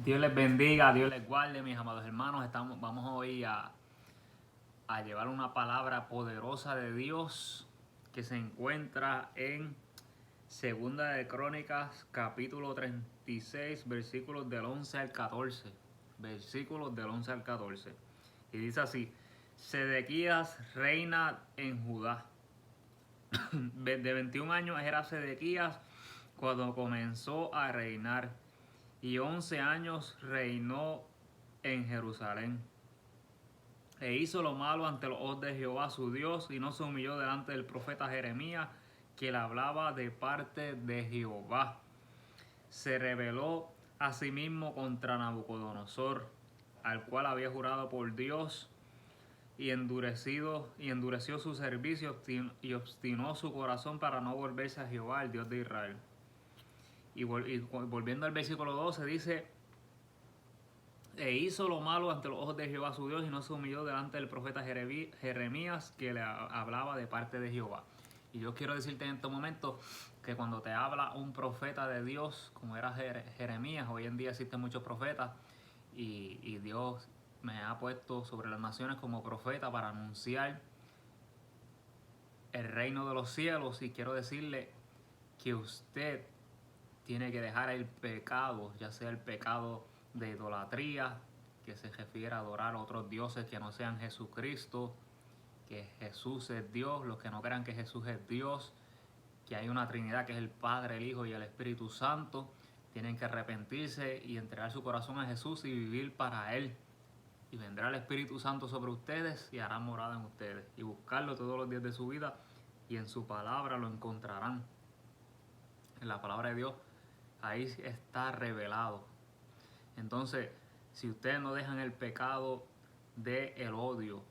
Dios les bendiga, Dios les guarde, mis amados hermanos. Vamos hoy a llevar una palabra poderosa de Dios que se encuentra en Segunda de Crónicas, capítulo 36, versículos del 11 al 14. Versículos del 11 al 14. Y dice así: Sedequías reina en Judá. De 21 años era Sedequías cuando comenzó a reinar, y 11 años reinó en Jerusalén. E hizo lo malo ante los ojos de Jehová su Dios, y no se humilló delante del profeta Jeremías, que le hablaba de parte de Jehová. Se rebeló asimismo contra Nabucodonosor, al cual había jurado por Dios, y endureció su servicio y obstinó su corazón para no volverse a Jehová, el Dios de Israel. Y volviendo al versículo 12 dice: E hizo lo malo ante los ojos de Jehová su Dios, y no se humilló delante del profeta Jeremías, que le hablaba de parte de Jehová. Y yo quiero decirte en este momento que cuando te habla un profeta de Dios, como era Jeremías, hoy en día existen muchos profetas, y Dios me ha puesto sobre las naciones como profeta para anunciar el reino de los cielos. Y quiero decirle que usted tiene que dejar el pecado, ya sea el pecado de idolatría, que se refiere a adorar a otros dioses que no sean Jesucristo, que Jesús es Dios, los que no crean que Jesús es Dios, que hay una Trinidad que es el Padre, el Hijo y el Espíritu Santo. Tienen que arrepentirse y entregar su corazón a Jesús y vivir para Él. Y vendrá el Espíritu Santo sobre ustedes y hará morada en ustedes. Y buscarlo todos los días de su vida, y en su palabra lo encontrarán. En la palabra de Dios ahí está revelado. Entonces, si ustedes no dejan el pecado del odio,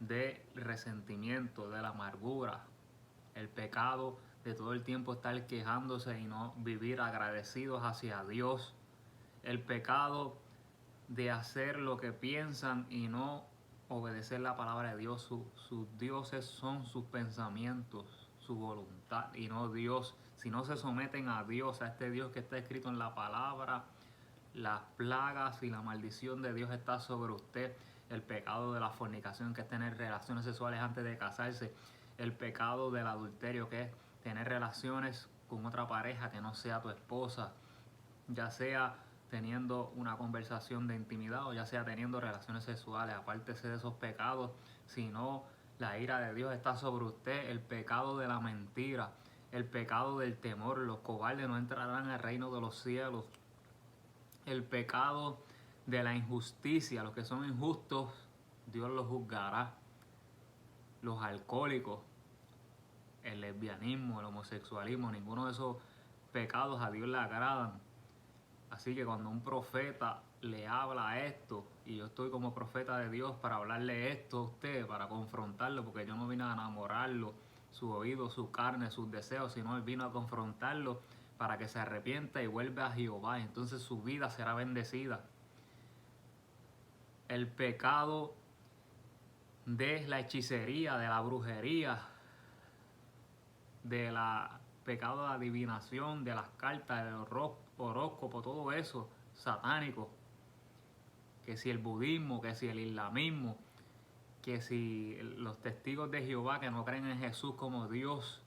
del resentimiento, de la amargura, el pecado de todo el tiempo estar quejándose y no vivir agradecidos hacia Dios, el pecado de hacer lo que piensan y no obedecer la palabra de Dios, sus dioses son sus pensamientos, su voluntad, y no Dios. Si no se someten a Dios, a este Dios que está escrito en la palabra, las plagas y la maldición de Dios está sobre usted. El pecado de la fornicación, que es tener relaciones sexuales antes de casarse. El pecado del adulterio, que es tener relaciones con otra pareja que no sea tu esposa, ya sea teniendo una conversación de intimidad o ya sea teniendo relaciones sexuales. Apártese de esos pecados, si no, la ira de Dios está sobre usted. El pecado de la mentira, el pecado del temor, los cobardes no entrarán al reino de los cielos. El pecado de la injusticia, los que son injustos, Dios los juzgará. Los alcohólicos, el lesbianismo, el homosexualismo, ninguno de esos pecados a Dios le agradan. Así que cuando un profeta le habla esto, y yo estoy como profeta de Dios para hablarle esto a usted, para confrontarlo, porque yo no vine a enamorarlo, su oído, su carne, sus deseos, sino Él vino a confrontarlo para que se arrepienta y vuelva a Jehová. Entonces su vida será bendecida. El pecado de la hechicería, de la brujería, de la pecado de la adivinación, de las cartas, del horóscopo, todo eso satánico, que si el budismo, que si el islamismo, que si los testigos de Jehová que no creen en Jesús como Dios,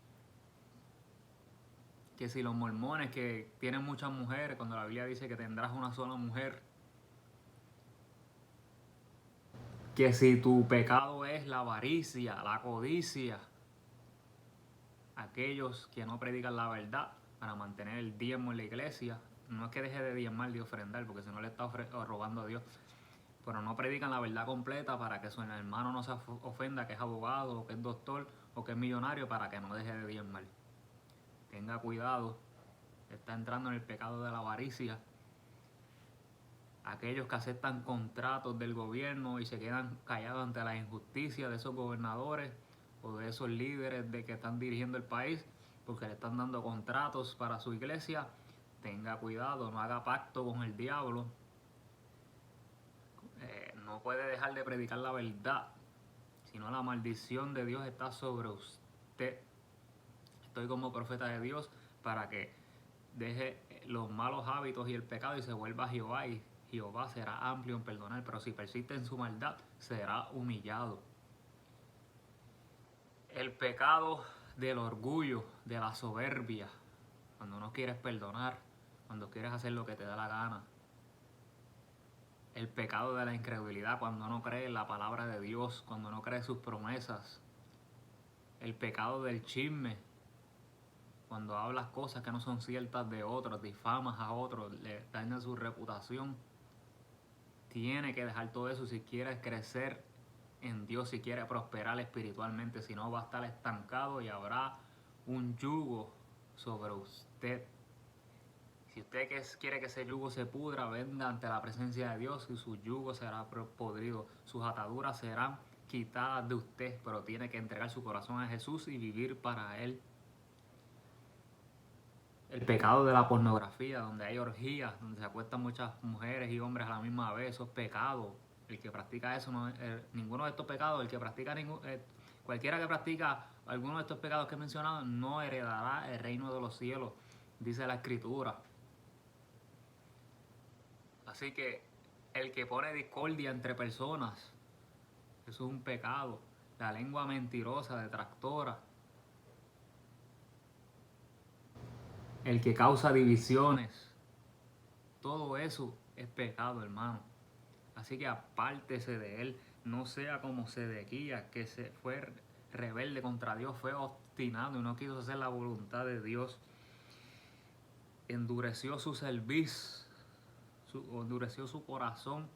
que si los mormones que tienen muchas mujeres, cuando la Biblia dice que tendrás una sola mujer, que si tu pecado es la avaricia, la codicia, aquellos que no predican la verdad para mantener el diezmo en la iglesia. No es que deje de diezmar, de ofrendar, porque si no le está robando a Dios, pero no predican la verdad completa para que su hermano no se ofenda, que es abogado, o que es doctor, o que es millonario, para que no deje de diezmar. Tenga cuidado, está entrando en el pecado de la avaricia. Aquellos que aceptan contratos del gobierno y se quedan callados ante la injusticia de esos gobernadores o de esos líderes de que están dirigiendo el país, porque le están dando contratos para su iglesia. Tenga cuidado, no haga pacto con el diablo. No puede dejar de predicar la verdad, sino la maldición de Dios está sobre usted. Estoy como profeta de Dios para que deje los malos hábitos y el pecado y se vuelva a Jehová, y Jehová será amplio en perdonar, pero si persiste en su maldad, será humillado. El pecado del orgullo, de la soberbia, cuando no quieres perdonar, cuando quieres hacer lo que te da la gana. El pecado de la incredulidad, cuando no crees en la palabra de Dios, cuando no crees sus promesas. El pecado del chisme, cuando hablas cosas que no son ciertas de otros, difamas a otros, le dañas su reputación. Tiene que dejar todo eso si quieres crecer en Dios, si quiere prosperar espiritualmente, si no va a estar estancado y habrá un yugo sobre usted. Si usted quiere que ese yugo se pudra, venga ante la presencia de Dios y su yugo será podrido, sus ataduras serán quitadas de usted, pero tiene que entregar su corazón a Jesús y vivir para Él. El pecado de la pornografía, donde hay orgías, donde se acuestan muchas mujeres y hombres a la misma vez, eso es pecado. El que practica eso, ninguno de estos pecados, cualquiera que practica alguno de estos pecados que he mencionado, no heredará el reino de los cielos, dice la Escritura. Así que el que pone discordia entre personas, eso es un pecado. La lengua mentirosa, detractora. El que causa divisiones, todo eso es pecado, hermano. Así que apártese de él, no sea como Sedequías, que se fue rebelde contra Dios, fue obstinado y no quiso hacer la voluntad de Dios. Endureció su cerviz, endureció su corazón.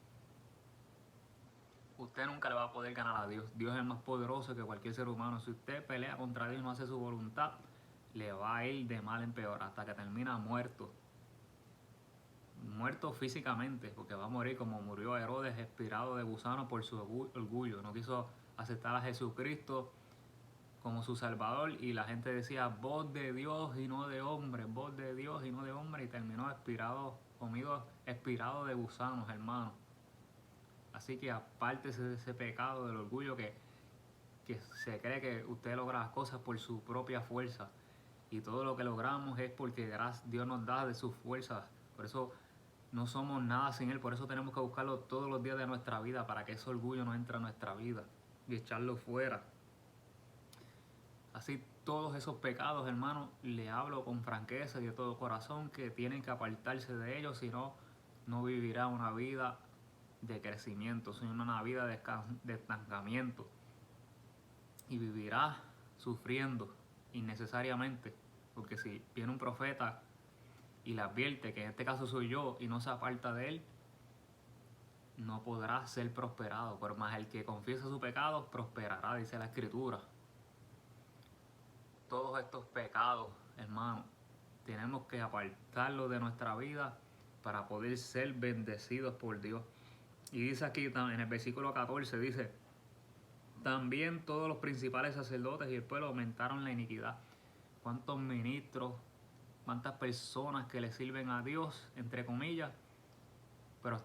Usted nunca le va a poder ganar a Dios. Dios es más poderoso que cualquier ser humano. Si usted pelea contra Dios y no hace su voluntad, le va a ir de mal en peor hasta que termina muerto. Muerto físicamente, porque va a morir como murió Herodes, expirado de gusano por su orgullo. No quiso aceptar a Jesucristo como su Salvador y la gente decía voz de Dios y no de hombre, voz de Dios y no de hombre, y terminó expirado de gusanos, hermano. Así que apártese de ese pecado del orgullo que se cree que usted logra las cosas por su propia fuerza, y todo lo que logramos es porque Dios nos da de sus fuerzas. Por eso no somos nada sin Él, por eso tenemos que buscarlo todos los días de nuestra vida, para que ese orgullo no entre a nuestra vida y echarlo fuera. Así todos esos pecados, hermano, le hablo con franqueza y de todo corazón que tienen que apartarse de ellos, si no, no vivirá una vida de crecimiento, sino una vida de estancamiento, y vivirá sufriendo innecesariamente, porque si viene un profeta y le advierte, que en este caso soy yo, y no se aparta de él, no podrá ser prosperado. Por más el que confiesa su pecado prosperará, dice la Escritura. Todos estos pecados, hermano, tenemos que apartarlos de nuestra vida para poder ser bendecidos por Dios. Y dice aquí en el versículo 14, dice: también todos los principales sacerdotes y el pueblo aumentaron la iniquidad. ¿Cuántos ministros, cuántas personas que le sirven a Dios, entre comillas, pero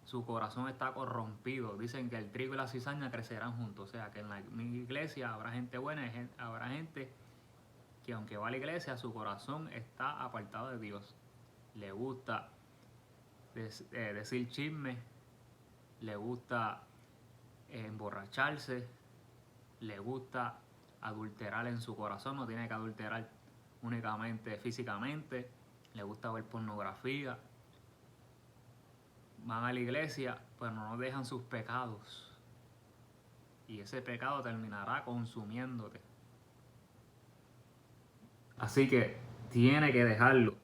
su corazón está corrompido? Dicen que el trigo y la cizaña crecerán juntos. O sea, que en la iglesia habrá gente buena, habrá gente que aunque va a la iglesia, su corazón está apartado de Dios. Le gusta decir chisme, le gusta emborracharse, le gusta adulterar en su corazón. No tiene que adulterar únicamente físicamente, le gusta ver pornografía. Van a la iglesia, pero no dejan sus pecados, y ese pecado terminará consumiéndote. Así que tiene que dejarlo.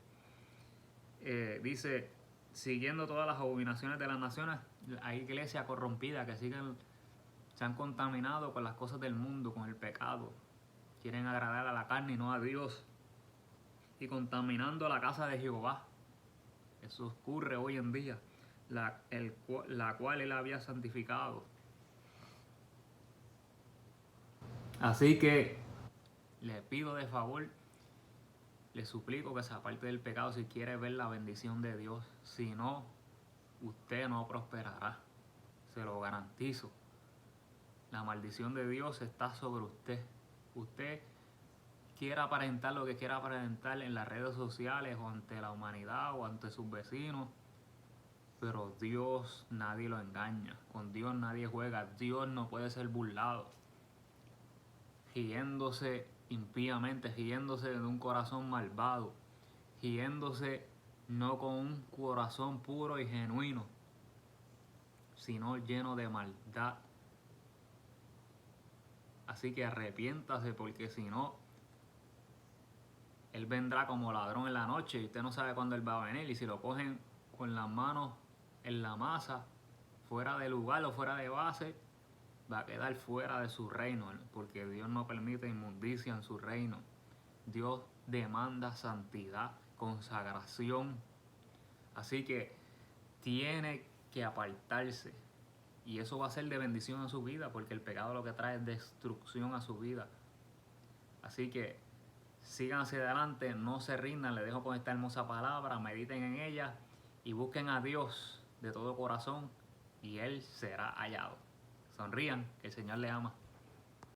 Dice: siguiendo todas las abominaciones de las naciones. Hay iglesias corrompidas que se han contaminado con las cosas del mundo, con el pecado. Quieren agradar a la carne y no a Dios, y contaminando la casa de Jehová. Eso ocurre hoy en día, la cual Él había santificado. Así que le pido de favor, le suplico que se aparte del pecado si quiere ver la bendición de Dios. Si no, usted no prosperará, se lo garantizo. La maldición de Dios está sobre usted. Usted quiera aparentar lo que quiera aparentar en las redes sociales o ante la humanidad o ante sus vecinos. Pero Dios nadie lo engaña. Con Dios nadie juega. Dios no puede ser burlado. Riéndose impíamente, riéndose de un corazón malvado, riéndose no con un corazón puro y genuino, sino lleno de maldad. Así que arrepiéntase, porque si no, Él vendrá como ladrón en la noche y usted no sabe cuándo Él va a venir. Y si lo cogen con las manos en la masa, fuera de lugar o fuera de base, va a quedar fuera de su reino, porque Dios no permite inmundicia en su reino. Dios demanda santidad, consagración. Así que tiene que apartarse. Y eso va a ser de bendición a su vida, porque el pecado lo que trae es destrucción a su vida. Así que sigan hacia adelante, no se rindan. Les dejo con esta hermosa palabra, mediten en ella y busquen a Dios de todo corazón y Él será hallado. Sonrían, que el Señor les ama.